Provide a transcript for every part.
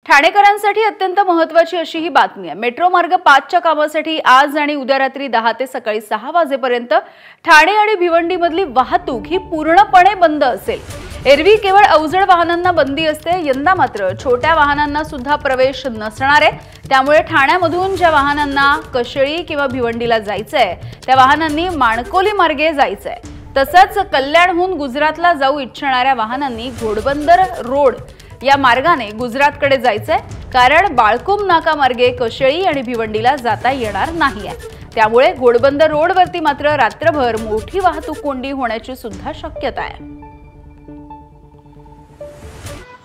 ठाणेकरांसाठी अत्यंत महत्त्वाची अशी ही बातमी आहे। मेट्रो मार्ग 5च्या कामासाठी आज आणि उद्या रात्री 10 ते सकाळी 6 वाजेपर्यंत ठाणे आणि भिवंडीमधली वाहतूक ही पूर्णपणे बंद असेल। एरवी केवळ अवजड वाहनांना बंदी असते, यंदा मात्र छोट्या वाहनांना सुद्धा प्रवेश नसणार आहे। त्यामुळे ठाण्यामधून ज्या वाहनांना कशेळी किंवा भिवंडीला जायचंय त्या वाहनांनी माणकोली मार्गे जायचंय। तसंच कल्याणहून गुजरातला जाऊ इच्छिणाऱ्या वाहनांनी घोडबंदर रोड या मार्गाने गुजरातकडे जायचंय, कारण बाळकुम नाका मार्गे कशेळी आणि भिवंडीला जाता येणार नाहीये। त्यामुळे घोडबंदर रोडवरती मात्र रात्रभर मोठी वाहतूक कोंडी होण्याची सुद्धा शक्यता आहे।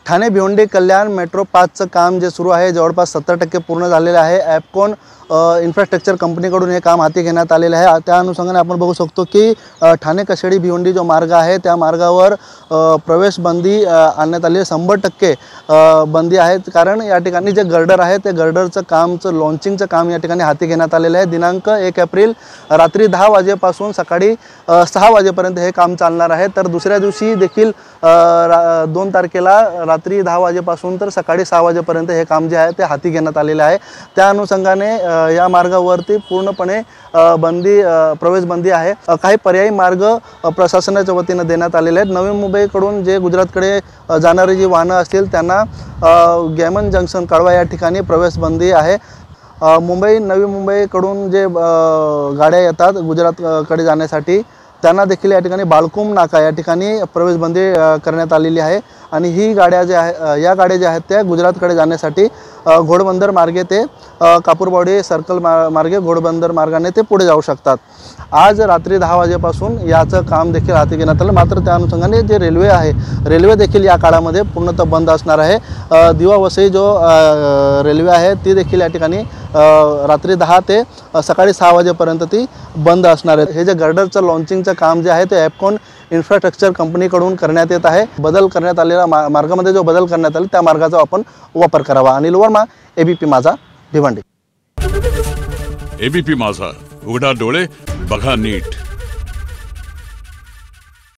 ठाणे भिवंडी कल्याण मेट्रो 5चं काम जे सुरू आहे जवळपास 70% पूर्ण झालेले आहे। ॲपकॉन इन्फ्रास्ट्रक्चर कंपनीकडून हे काम हाती घेण्यात आलेले आहे। त्या अनुषंगाने आपण बघू शकतो की ठाणे कशेळी भिवंडी जो मार्ग आहे त्या मार्गावर प्रवेश बंदी आणण्यात आली आहे। 100% बंदी आहे, कारण या ठिकाणी जे गर्डर आहे ते गर्डरचं कामचं लॉन्चिंगचं काम या ठिकाणी हाती घेण्यात आलेलं आहे। दिनांक 1 एप्रिल रात्री 10 वाजेपासून सकाळी 6 वाजेपर्यंत हे काम चालणार आहे। तर दुसऱ्या दिवशी देखील 2 तारखेला रात्री 10 वाजेपासून तर सकाळी 6 वाजेपर्यंत हे काम जे आहे ते हाती घेण्यात आलेले आहे। त्या अनुषंगाने या मार्गावरती पूर्णपणे प्रवेश बंदी आहे। काही पर्यायी मार्ग प्रशासनाच्या वतीने देण्यात आलेले आहेत। नवी मुंबईकडून जे गुजरातकडे जाणारी जी वाहनं असतील त्यांना गॅमन जंक्शन कळवा या ठिकाणी प्रवेश बंदी आहे। नवी मुंबईकडून जे गाड्या येतात गुजरातकडे जाण्यासाठी त्यांना देखील या ठिकाणी बाळकुम नाका या ठिकाणी प्रवेश बंदी करण्यात आलेली आहे। आणि ही गाड्या ज्या आहे या गाड्या ज्या आहेत त्या गुजरातकडे जाण्यासाठी घोडबंदर मार्गे ते कापूरवाडी सर्कल मार्गे घोडबंदर मार्गाने ते पुढे जाऊ शकतात। आज रात्री 10 वाजेपासून याचं काम देखील हाती घेण्यात आलं। मात्र त्या अनुषंगाने जे रेल्वे देखील या काळामध्ये पूर्णतः बंद असणार आहे। दिवा वसई जो रेल्वे आहे ती देखील या ठिकाणी रात्री 10 ते सकाळी 6 वाजेपर्यंत ती बंद असणार आहे। हे जे गर्डरचं लॉन्चिंगचं काम जे आहे ते ॲपकॉन इन्फ्रास्ट्रक्चर कंपनीकडून करण्यात येत आहे। बदल करण्यात आलेला मार्गामध्ये जो बदल करण्यात आला त्या मार्गाचा आपण वापर करावा। अनिल वर्मा, एबीपी माझा, भिवंडी। एबीपी माझा, उघडा डोळे बघा नीट।